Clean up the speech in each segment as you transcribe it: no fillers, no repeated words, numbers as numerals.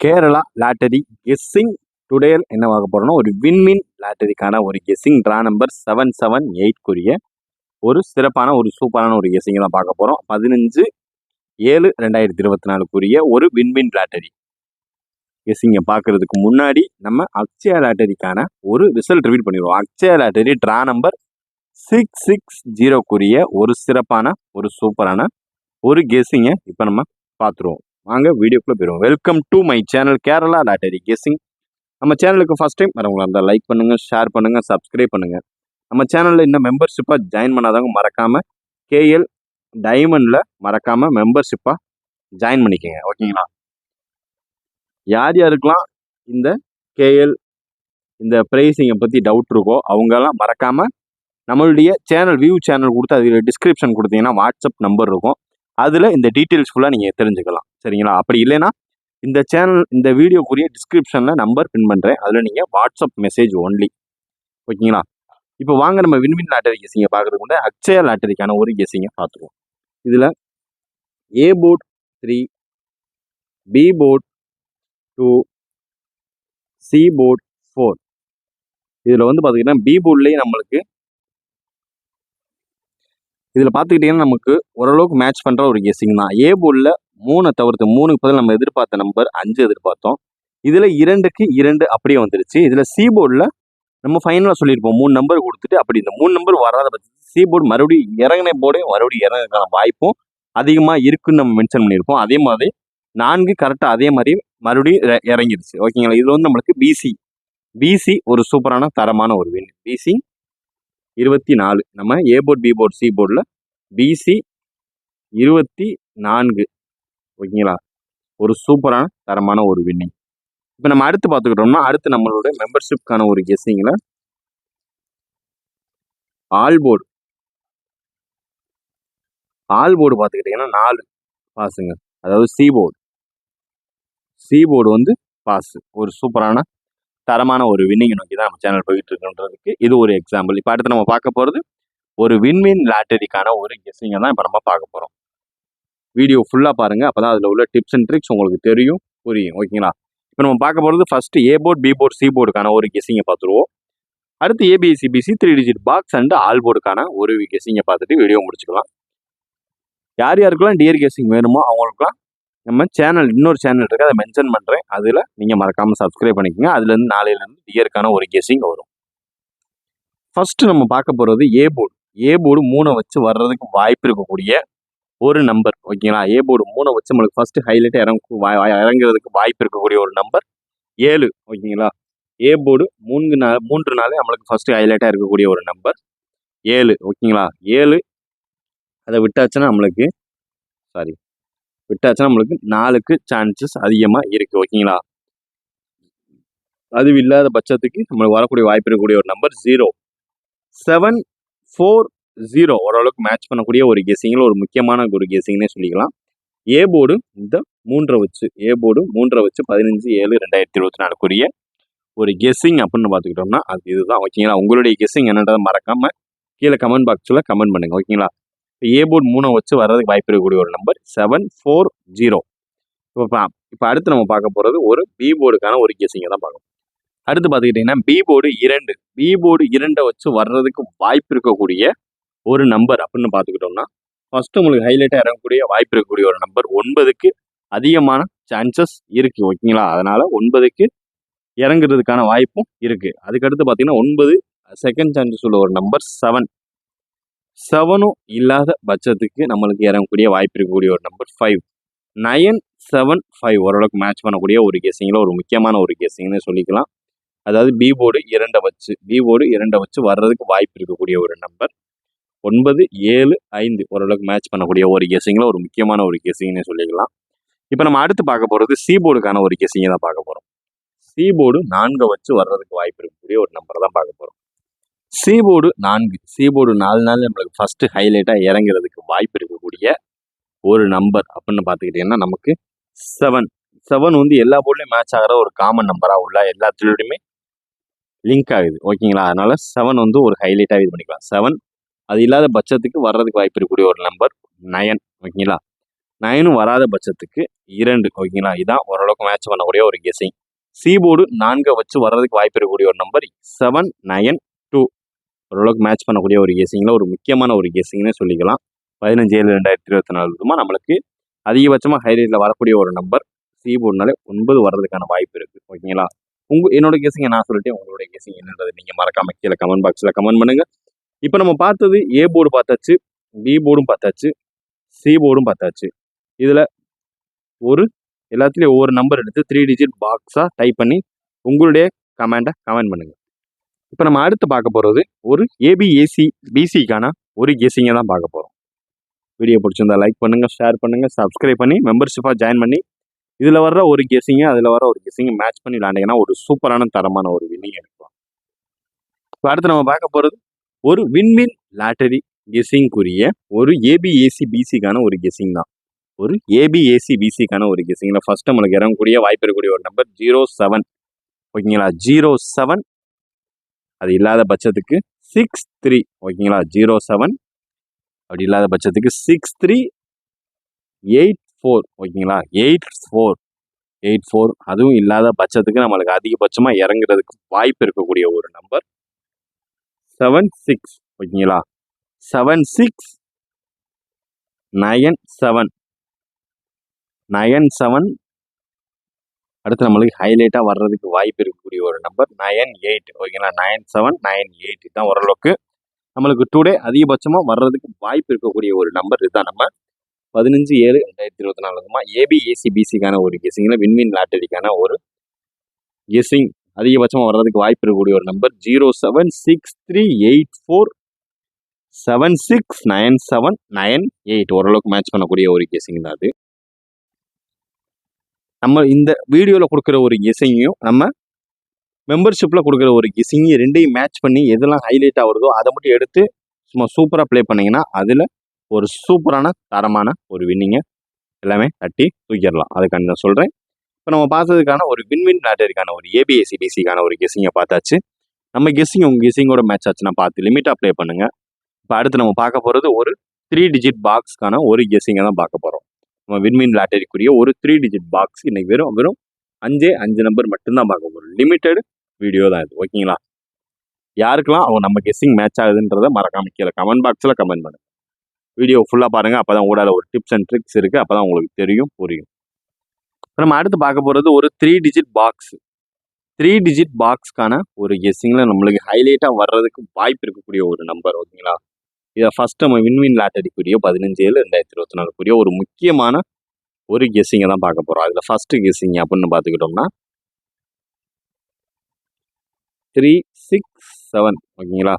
Kerala lottery guessing today என்ன பார்க்க போறோம்னா ஒரு வின்மின் லாட்டரிக்கான ஒரு கெஸ்ஸிங் ட்ரா நம்பர் 778 ஒரு சிறப்பான ஒரு சூப்பரான ஒரு கெஸ்ஸிங் தான் பார்க்க போறோம். 15/7/2024 ஒரு வின்மின் லாட்டரி கெஸ்ஸிங்கை பார்க்கறதுக்கு முன்னாடி நம்ம அக்ஷயா லாட்டரிக்கான ஒரு ரிசல்ட் ரிவீல் பண்ணிடுவோம். அக்ஷயா லாட்டரி ட்ரா நம்பர் 660 ஒரு சிறப்பான ஒரு சூப்பரான ஒரு கெஸ்ஸிங்கை இப்போ நம்ம பார்த்துருவோம். வாங்க வீடியோக்குள்ள போயிடுவோம். Welcome to my channel Kerala lottery guessing. நம்ம சேனலுக்கு ஃபர்ஸ்ட் டைம் வரவங்களா இருந்தால் லைக் பண்ணுங்க, ஷேர் பண்ணுங்க, சப்ஸ்கிரைப் பண்ணுங்க. நம்ம சேனலில் இன்னும் மெம்பர்ஷிப்பாக ஜாயின் பண்ணாதவங்க மறக்காம கேஎல் டைமண்டில் மறக்காம மெம்பர்ஷிப்பாக ஜாயின் பண்ணிக்கோங்க. ஓகேங்களா? யார் யாருக்கெல்லாம் இந்த கேஎல் இந்த ப்ரைஸிங்கை பற்றி டவுட் இருக்கோ அவங்கெல்லாம் மறக்காம நம்மளுடைய சேனல் சேனல் கொடுத்து அதில் டிஸ்கிரிப்ஷன் கொடுத்தீங்கன்னா வாட்ஸ்அப் நம்பர் இருக்கும். அதில் இந்த டீட்டெயில்ஸ் ஃபுல்லாக நீங்கள் தெரிஞ்சுக்கலாம். சரிங்களா? அப்படி இல்லைன்னா இந்த சேனல் இந்த வீடியோக்குரிய டிஸ்கிரிப்ஷனில் நம்பர் பின் பண்ணுறேன். அதில் நீங்கள் வாட்ஸ்அப் மெசேஜ் ஒன்லி. ஓகேங்களா? இப்போ வாங்க நம்ம வின்வின் லாட்டரி கெஸ்ஸிங்கை பார்க்குறதுக்கு முன்னாடி அக்ஷயா லாட்டரிக்கான ஒரு கெஸ்ஸிங்கை பார்த்துருவோம். இதில் A board 3, B board 2, C board 4. இதில் வந்து பார்த்துக்கிட்டிங்கன்னா பி போர்ட்லேயே நம்மளுக்கு இதில் பார்த்துக்கிட்டிங்கன்னா நமக்கு ஓரளவுக்கு மேட்ச் பண்ணுற ஒரு கெஸ்ஸிங் தான். ஏ போர்டில் 3 தவிர்த்து 3க்கு பதில் நம்ம எதிர்பார்த்த நம்பர் 5 எதிர்பார்த்தோம். இதில் 2க்கு 2 அப்படியே வந்துருச்சு. இதில் சி போர்டில் நம்ம ஃபைனலாக சொல்லியிருப்போம் 3 நம்பர் கொடுத்துட்டு அப்படி இந்த 3 நம்பர் வராத பட்சத்தில் சி போர்டு மறுபடியும் இறங்கின போர்டே மறுபடியும் இறங்குறதுக்கான வாய்ப்பும் அதிகமாக இருக்குன்னு நம்ம மென்ஷன் பண்ணியிருப்போம். அதே மாதிரி 4 கரெக்டாக அதே மாதிரி மறுபடியும் இறங்கிருச்சு. ஓகேங்களா? இது வந்து நம்மளுக்கு பிசி ஒரு சூப்பரான தரமான ஒரு வின். பிசி 24 நம்ம ஏ போர்ட் பி போர்ட் சி போர்டில் பிசி 24. ஓகேங்களா? ஒரு சூப்பரான தரமான ஒரு வின்னிங். இப்போ நம்ம அடுத்து பார்த்துக்கிட்டோம்னா அடுத்து நம்மளோட மெம்பர்ஷிப்கான ஒரு கெஸ்ஸிங்கில் ஆல் போர்டு பார்த்துக்கிட்டிங்கன்னா 4 பாஸுங்க. அதாவது சி போர்டு வந்து பாஸ். ஒரு சூப்பரான தரமான ஒரு வின்னிங் நோக்கி தான் நம்ம சேனல் போயிட்டு இருக்குன்றதுக்கு இது ஒரு எக்ஸாம்பிள். இப்போ அடுத்து நம்ம பார்க்க போகிறது ஒரு வின்வின் லாட்டரிக்கான ஒரு கெஸ்ஸிங்கை தான் இப்போ நம்ம பார்க்க போகிறோம். வீடியோ ஃபுல்லாக பாருங்கள். அப்போ தான் அதில் உள்ள டிப்ஸ் அண்ட் ட்ரிக்ஸ் உங்களுக்கு புரியும். ஓகேங்களா? இப்போ நம்ம பார்க்க போகிறது first A board B board C போர்டுக்கான ஒரு கெஸ்ஸிங்கை பார்த்துருவோம். அடுத்து ஏபிசிபிசி 3 டிஜிட் பாக்ஸ் அண்ட் ஆல் போர்டுக்கான ஒரு கெஸ்ஸிங்கை பார்த்துட்டு வீடியோ முடிச்சுக்கலாம். யார் யாருக்கெல்லாம் டியர் கெஸ்ஸிங் வேணுமோ அவங்களுக்குலாம் நம்ம சேனல் இன்னொரு சேனல் இருக்குது, அதை மென்ஷன் பண்ணுறேன். அதில் நீங்கள் மறக்காமல் சப்ஸ்கிரைப் பண்ணிக்கோங்க. அதுலேருந்து நாளையிலேருந்து டியருக்கான ஒரு கெஸ்ஸிங் வரும். ஃபஸ்ட்டு நம்ம பார்க்க போகிறது ஏ போர்டு 3 வச்சு வர்றதுக்கு வாய்ப்பு இருக்கக்கூடிய ஒரு நம்பர். ஓகேங்களா? ஏ போர்டு 3 வச்சு நம்மளுக்கு ஃபர்ஸ்ட் ஹைலைட் இறங்குறதுக்கு வாய்ப்பு இருக்கக்கூடிய ஒரு நம்பர் 7. ஓகேங்களா? ஏ போர்டு 3 நாள் நம்மளுக்கு ஃபர்ஸ்ட் ஹைலைட்டாக இருக்கக்கூடிய ஒரு நம்பர் 7. ஓகேங்களா? 7 அதை விட்டாச்சுன்னா நம்மளுக்கு 4க்கு சான்சஸ் அதிகமாக இருக்குது. ஓகேங்களா? அது இல்லாத பட்சத்துக்கு நம்மளுக்கு வரக்கூடிய வாய்ப்பு இருக்கக்கூடிய ஒரு நம்பர் 0. 740 ஓரளவுக்கு மேட்ச் பண்ணக்கூடிய ஒரு கெஸ்ஸிங்கில் ஒரு முக்கியமான ஒரு கெஸ்ஸிங்னே சொல்லிக்கலாம். ஏ போர்டு இந்த 3 வச்சு 15/7/2024 ஒரு கெஸ்ஸிங் அப்படின்னு பார்த்துக்கிட்டோம்னா அது இதுதான். ஓகேங்களா? உங்களுடைய கெஸ்ஸிங் என்னன்றதை மறக்காம கீழே கமெண்ட் பாக்ஸில் கமெண்ட் பண்ணுங்க. ஓகேங்களா? ஏ போர்டு 3 வச்சு வர்றதுக்கு வாய்ப்பு இருக்கக்கூடிய ஒரு நம்பர் 740. இப்போ அடுத்து நம்ம பார்க்க போகிறது ஒரு பி போர்டுக்கான ஒரு கெஸ்ஸிங்கை தான் பார்க்கணும். அடுத்து பார்த்துக்கிட்டிங்கன்னா பி போர்டு 2 வச்சு வர்றதுக்கு வாய்ப்பு இருக்கக்கூடிய ஒரு நம்பர் அப்படின்னு பார்த்துக்கிட்டோம்னா ஃபர்ஸ்ட் உங்களுக்கு ஹைலைட்டாக இறங்கக்கூடிய வாய்ப்பு இருக்கக்கூடிய ஒரு நம்பர் 9க்கு அதிகமான சான்சஸ் இருக்குது. ஓகேங்களா? அதனால் 9க்கு இறங்குறதுக்கான வாய்ப்பும் இருக்குது. அதுக்கடுத்து பார்த்தீங்கன்னா 9 செகண்ட் சான்சஸ் உள்ள ஒரு நம்பர் 7 இல்லாத பட்சத்துக்கு நம்மளுக்கு இறங்கக்கூடிய வாய்ப்பு இருக்கக்கூடிய ஒரு நம்பர் 5. 975 ஓரளவுக்கு மேட்ச் பண்ணக்கூடிய ஒரு கெஸ்ஸிங்கில் ஒரு முக்கியமான ஒரு கெஸ்ஸிங்னு சொல்லிக்கலாம். அதாவது பி போர்டு 2 வச்சு வர்றதுக்கு வாய்ப்பு இருக்கக்கூடிய ஒரு நம்பர் 975 ஓரளவுக்கு மேட்ச் பண்ணக்கூடிய ஒரு கெஸ்ஸிங்கில் ஒரு முக்கியமான ஒரு கெஸ்ஸிங்னு சொல்லிக்கலாம். இப்போ நம்ம அடுத்து பார்க்க போகிறது சி போர்டுக்கான ஒரு கெஸ்ஸிங்கை தான் பார்க்க போகிறோம். சி போர்டு 4 வச்சு வர்றதுக்கு வாய்ப்பு இருக்கக்கூடிய ஒரு நம்பரை தான் பார்க்க போகிறோம். சி போர்டு 4 நாள் நம்மளுக்கு ஃபர்ஸ்ட் ஹைலைட்டாக இறங்குறதுக்கு வாய்ப்பு இருக்கக்கூடிய ஒரு நம்பர் அப்படின்னு பார்த்துக்கிட்டிங்கன்னா நமக்கு 7 வந்து எல்லா போர்ட்லையும் மேட்ச் ஆகிற ஒரு காமன் நம்பராக உள்ள எல்லாத்துலேயுமே லிங்க் ஆகுது. ஓகேங்களா? அதனால 7 வந்து ஒரு ஹைலைட்டாக இது பண்ணிக்கலாம். 7 அது இல்லாத பட்சத்துக்கு வர்றதுக்கு வாய்ப்பு இருக்கக்கூடிய ஒரு நம்பர் 9. ஓகேங்களா? 9 வராத பட்சத்துக்கு 2. ஓகேங்களா, இதான் ஓரளவுக்கு மேட்ச் பண்ணக்கூடிய ஒரு கெஸிங். சி போர்டு 4 வச்சு வர்றதுக்கு வாய்ப்பு இருக்கக்கூடிய ஒரு நம்பர் 7, 9, 2. ஓரளவுக்கு மேட்ச் பண்ணக்கூடிய ஒரு கெஸிங்கில் ஒரு முக்கியமான ஒரு கெஸிங்னே சொல்லிக்கலாம். 15/7/2024 நம்மளுக்கு அதிகபட்சமாக ஹைலைட்டில் வரக்கூடிய ஒரு நம்பர் சி போர்டுனாலே 9 வர்றதுக்கான வாய்ப்பு இருக்குது. ஓகேங்களா, என்னோட கெஸிங்கை நான் சொல்லிட்டேன். உங்களுடைய கெஸிங் என்னன்றது நீங்கள் மறக்காம கீழே கமெண்ட் பாக்ஸில் கமெண்ட் பண்ணுங்க. இப்போ நம்ம பார்த்தது ஏ போர்டு பார்த்தாச்சு, பி போர்டும் பார்த்தாச்சு, சி போர்டும் பார்த்தாச்சு. இதில் எல்லாத்துலேயும் ஒவ்வொரு நம்பர் எடுத்து 3 டிஜிட் பாக்ஸாக டைப் பண்ணி உங்களுடைய கமெண்ட் பண்ணுங்க. இப்போ நம்ம அடுத்து பார்க்க போகிறது ஒரு ஏபிஏசி பிசிக்கான ஒரு கெஸிங்கை தான் பார்க்க போகிறோம். வீடியோ பிடிச்சிருந்தா லைக் பண்ணுங்கள், ஷேர் பண்ணுங்கள், சப்ஸ்கிரைப் பண்ணி மெம்பர்ஷிப்பாக ஜாயின் பண்ணி இதில் வர்ற ஒரு கெஸிங்கை அதில் வர ஒரு கெஸிங்கை மேட்ச் பண்ணி விளாண்டிங்கன்னா ஒரு சூப்பரான தரமான ஒரு வின்னிங் எடுக்கலாம். இப்போ அடுத்து நம்ம பார்க்க போகிறது ஒரு வின்வின் லாட்டரி கெஸிங்குரிய ஒரு ஏபிஏசி பிசிக்கான ஒரு கெஸிங் தான். ஒரு ஏபிஏசி பிசிக்கான ஒரு கெஸிங்கில் ஃபர்ஸ்ட் நம்மளுக்கு இறங்கக்கூடிய வாய்ப்பு இருக்கக்கூடிய ஒரு நம்பர் 07. ஓகேங்களா, 07 அது இல்லாத பட்சத்துக்கு 63. ஓகேங்களா, 07 அப்படி இல்லாத பட்சத்துக்கு 6384. ஓகேங்களா, 84 அதுவும் இல்லாத பட்சத்துக்கு நம்மளுக்கு அதிகபட்சமாக இறங்குறதுக்கு வாய்ப்பு இருக்கக்கூடிய ஒரு நம்பர் 76. ஓகேங்களா, 7697. அடுத்து நம்மளுக்கு ஹைலைட்டாக வர்றதுக்கு வாய்ப்பு இருக்கக்கூடிய ஒரு நம்பர் 98. ஓகேங்களா, 9798 தான் ஓரளவுக்கு நம்மளுக்கு டுடே அதிகபட்சமாக வர்றதுக்கு வாய்ப்பு இருக்கக்கூடிய ஒரு நம்பர். இதுதான் நம்ம 15/7/2024 ஏபிஏசி பிசிக்கான ஒரு கெஸிங்கில் வின்வின் லாட்டரிக்கான ஒரு கெஸிங் அதிகபட்சமாக வர்றதுக்கு வாய்ப்பு இருக்கக்கூடிய ஒரு நம்பர் 076384769798. ஓரளவுக்கு மேட்ச் பண்ணக்கூடிய ஒரு கெஸிங் தான் அது. நம்ம இந்த வீடியோவில் கொடுக்குற ஒரு கெஸிங்கையும் நம்ம மெம்பர்ஷிப்பில் கொடுக்குற ஒரு கெஸிங்கையும் ரெண்டையும் மேட்ச் பண்ணி எதெல்லாம் ஹைலைட்டாக வருதோ அதை மட்டும் எடுத்து சும்மா சூப்பராக ப்ளே பண்ணிங்கன்னா அதில் ஒரு சூப்பரான தரமான ஒரு வின்னிங்கை எல்லாமே தட்டி தூக்கிடலாம். அதுக்காண்டி நான் சொல்கிறேன். இப்போ நம்ம பார்த்ததுக்கான ஒரு வின்வின் லாட்டரிக்கான ஒரு ஏபிஎஸ்சி பிசிக்கான ஒரு கெஸிங்கை பார்த்தாச்சு. நம்ம கெஸிங் உங்கள் கெஸிங்கோட மேட்ச் ஆச்சுன்னா பார்த்து லிமிட்டாக ப்ளே பண்ணுங்கள். இப்போ அடுத்து நம்ம பார்க்க போகிறது ஒரு 3 டிஜிட் பாக்ஸ்க்கான ஒரு கெஸிங்கை தான் பார்க்க போகிறோம். நம்ம வின்வின் லாட்டரிக்குரிய ஒரு 3 டிஜிட் பாக்ஸ் இன்னைக்கு வெறும் 5 நம்பர் மட்டும்தான் பார்க்க போகிறோம். லிமிட்டெட் வீடியோ தான் இது. ஓகேங்களா, யாருக்கெல்லாம் அவங்க நம்ம கெஸிங் மேட்ச் ஆகுதுன்றதை மறக்காம கீழே கமெண்ட் பாக்ஸில் கமெண்ட் பண்ணுங்க. வீடியோ ஃபுல்லாக பாருங்கள், அப்போ தான் ஊடால ஒரு டிப்ஸ் அண்ட் ட்ரிக்ஸ் இருக்குது, அப்போ தான் உங்களுக்கு தெரியும் புரியும். நம்ம அடுத்து பார்க்க போகிறது ஒரு 3 டிஜிட் பாக்ஸ். 3 டிஜிட் பாக்ஸ்க்கான ஒரு கெஸிங்கில் நம்மளுக்கு ஹைலைட்டாக வர்றதுக்கு வாய்ப்பு இருக்கக்கூடிய ஒரு நம்பர். ஓகேங்களா, இதை ஃபர்ஸ்ட் நம்ம வின்வின் லாட்டரிக்குரிய 15/7/2024 ஒரு முக்கியமான ஒரு கெஸிங்கை தான் பார்க்க போகிறோம். அதில் ஃபர்ஸ்ட் கெஸிங் அப்படின்னு பார்த்துக்கிட்டோம்னா 367. ஓகேங்களா,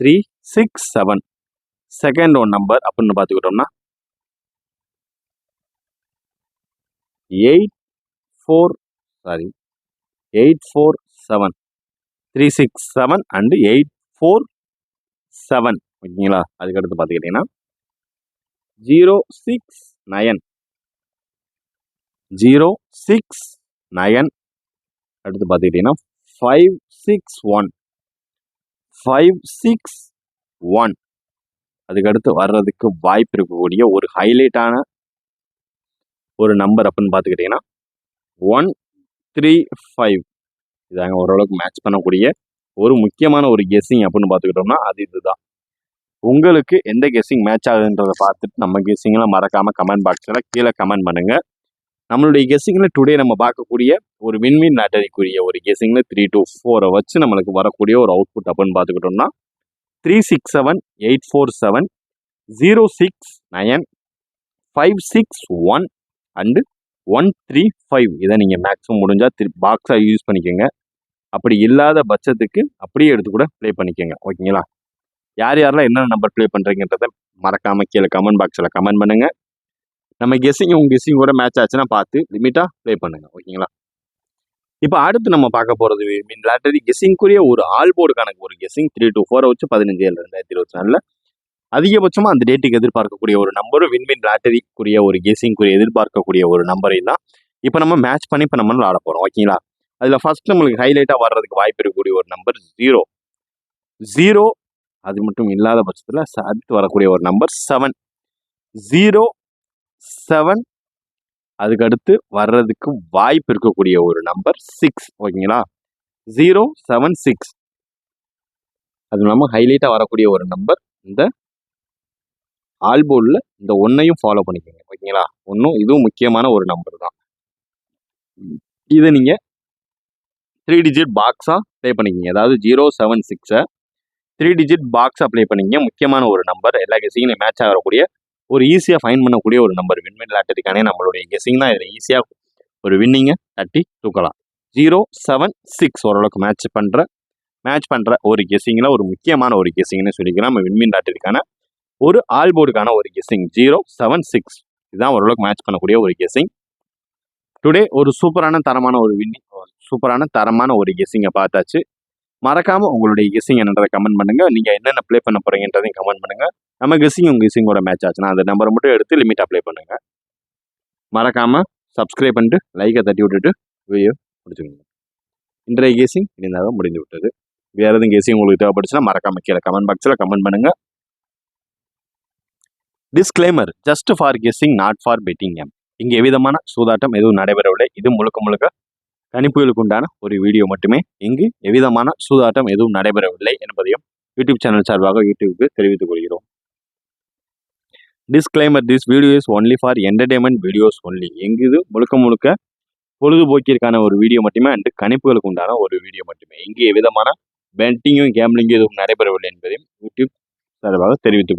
367. செகண்ட் ஒன் நம்பர் அப்படின்னு பார்த்துக்கிட்டோம்னா 847. 367 அண்டு 847. ஓகேங்களா, அதுக்கடுத்து பார்த்துக்கிட்டிங்கன்னா 069. 069. அடுத்து பார்த்துக்கிட்டிங்கன்னா 561. 561. அதுக்கடுத்து வர்றதுக்கு வாய்ப்பு இருக்கக்கூடிய ஒரு ஹைலைட்டான ஒரு நம்பர் அப்படின்னு பார்த்துக்கிட்டிங்கன்னா 135. இதாங்க ஓரளவுக்கு மேட்ச் பண்ணக்கூடிய ஒரு முக்கியமான ஒரு கெஸிங் அப்படின்னு பார்த்துக்கிட்டோம்னா அது இதுதான். உங்களுக்கு எந்த கெஸிங் மேட்ச் ஆகுதுன்றதை பார்த்துட்டு நம்ம கெஸிங்லாம் மறக்காமல் கமெண்ட் பாக்ஸில் கீழே கமெண்ட் பண்ணுங்கள். நம்மளுடைய கெஸிங்கில் டுடே நம்ம பார்க்கக்கூடிய ஒரு வின்வின் லாட்டரிக்குரிய ஒரு கெஸிங்கில் 3 to 4 வச்சு நம்மளுக்கு வரக்கூடிய ஒரு அவுட்புட் அப்படின்னு பார்த்துக்கிட்டோம்னா 367, 847, 069, 561 அண்டு 135. இதை நீங்கள் மேக்ஸிமம் முடிஞ்சால் பாக்ஸாக யூஸ் பண்ணிக்கோங்க. அப்படி இல்லாத பட்சத்துக்கு அப்படியே எடுத்து கூட ப்ளே பண்ணிக்கோங்க. ஓகேங்களா, யாரெல்லாம் என்னென்ன நம்பர் ப்ளே பண்ணுறீங்கன்றதை மறக்காமல் கீழே கமெண்ட் பாக்ஸில் கமெண்ட் பண்ணுங்கள். நம்ம கெஸிங் உங்கள் கெஸிங் கூட மேட்ச் ஆச்சுன்னா பார்த்து லிமிட்டாக ப்ளே பண்ணுங்கள். ஓகேங்களா, இப்போ அடுத்து நம்ம பார்க்க போகிறது வின் லாட்டரி கெஸிங்குரிய ஒரு ஆல் போர்டு கணக்கு ஒரு கெஸிங் 3 to 4 வச்சு 15/7/2024 அதிகபட்சமாக அந்த டேட்டுக்கு எதிர்பார்க்கக்கூடிய ஒரு நம்பரும் வின்வின் லாட்டரிக்குரிய ஒரு கெஸிங்குரிய எதிர்பார்க்கக்கூடிய ஒரு நம்பரையும் தான் இப்போ நம்ம மேட்ச் பண்ணி இப்போ நம்ம ஆட போகிறோம். ஓகேங்களா, அதில் ஃபர்ஸ்ட் நம்மளுக்கு ஹைலைட்டாக வர்றதுக்கு வாய்ப்பு இருக்கக்கூடிய ஒரு நம்பர் 0. அது மட்டும் இல்லாத பட்சத்தில் அடுத்து வரக்கூடிய ஒரு நம்பர் 7. 0, 7 அதுக்கு அடுத்து வர்றதுக்கு வாய்ப்பு இருக்கக்கூடிய ஒரு நம்பர் 6 ஓகேங்களா. 076 அது இல்லாமல் ஹைலைட்டாக வரக்கூடிய ஒரு நம்பர் இந்த ஆல்போர்டில் இந்த ஒன்றையும் ஃபாலோ பண்ணிக்கோங்க ஓகேங்களா. ஒன்றும் இதுவும் முக்கியமான ஒரு நம்பர் தான். இதை நீங்கள் 3 டிஜிட் பாக்ஸாக ப்ளே பண்ணிக்கிங்க. அதாவது 076 3 டிஜிட் பாக்ஸாக ப்ளே பண்ணிக்கிங்க. முக்கியமான ஒரு நம்பர், எல்லா கெஸிங்கும் மேட்ச் ஆகக்கூடிய ஒரு ஈஸியாக ஃபைன் பண்ணக்கூடிய ஒரு நம்பர். வின்வின் லாட்டரிக்கானே நம்மளுடைய கெஸிங் தான் இதில் ஈஸியாக ஒரு வின்னிங்கை தட்டி தூக்கலாம். 076 ஓரளவுக்கு மேட்ச் பண்ணுற ஒரு கெஸிங்கில் ஒரு முக்கியமான ஒரு கெஸிங்னு சொல்லிக்கலாம். நம்ம வின்வின் லாட்டரிக்கான ஒரு ஆல்போர்டுக்கான ஒரு கெஸிங் 076 இதுதான் ஓரளவுக்கு மேட்ச் பண்ணக்கூடிய ஒரு கெஸிங். டுடே ஒரு சூப்பரான தரமான ஒரு தரமான ஒரு கெஸிங்கை பார்த்தாச்சு. மறக்காமல் உங்களுடைய கெஸிங் என்னன்றதை கமெண்ட் பண்ணுங்கள். நீங்கள் என்னென்ன ப்ளே பண்ண போகிறீங்கன்றதையும் கமெண்ட் பண்ணுங்கள். நம்ம கெஸிங் உங்கள் கெஸிங்கோட மேட்ச் ஆச்சுன்னா அந்த நம்பரை மட்டும் எடுத்து லிமிட்டாக ப்ளே பண்ணுங்கள். மறக்காமல் சப்ஸ்கிரைப் பண்ணிட்டு லைக்கை தட்டி விட்டுட்டு வீடியோ முடிச்சுக்கோங்க. இன்றைய கெஸிங் இனிதாக முடிந்து விட்டது. வேறு எதுவும் கெஸிங் உங்களுக்கு தேவைப்படுச்சுன்னா மறக்காமல் கீழே கமெண்ட் பாக்ஸில் கமெண்ட் பண்ணுங்கள். Disclaimer, just for guessing, not for betting game. இங்கே எவ்விதமான சூதாட்டம் எதுவும் நடைபெறவில்லை. இது முழுக்க கணிப்புகளுக்கு உண்டான ஒரு வீடியோ மட்டுமே. இங்கு எவ்விதமான சூதாட்டம் எதுவும் நடைபெறவில்லை என்பதையும் யூடியூப் சேனல் சார்பாக யூடியூபுக்கு தெரிவித்துக் கொள்கிறோம். Disclaimer, this video is only for entertainment videos only. எங்கு இது முழுக்க பொழுதுபோக்கிற்கான ஒரு வீடியோ மட்டுமே அண்டு கணிப்புகளுக்கு உண்டான ஒரு வீடியோ மட்டுமே. இங்கு எவ்விதமான பெட்டிங்கும் கேம்லிங்கும் எதுவும் நடைபெறவில்லை என்பதையும் யூடியூப் சார்பாக தெரிவித்துக் கொள்கிறோம்.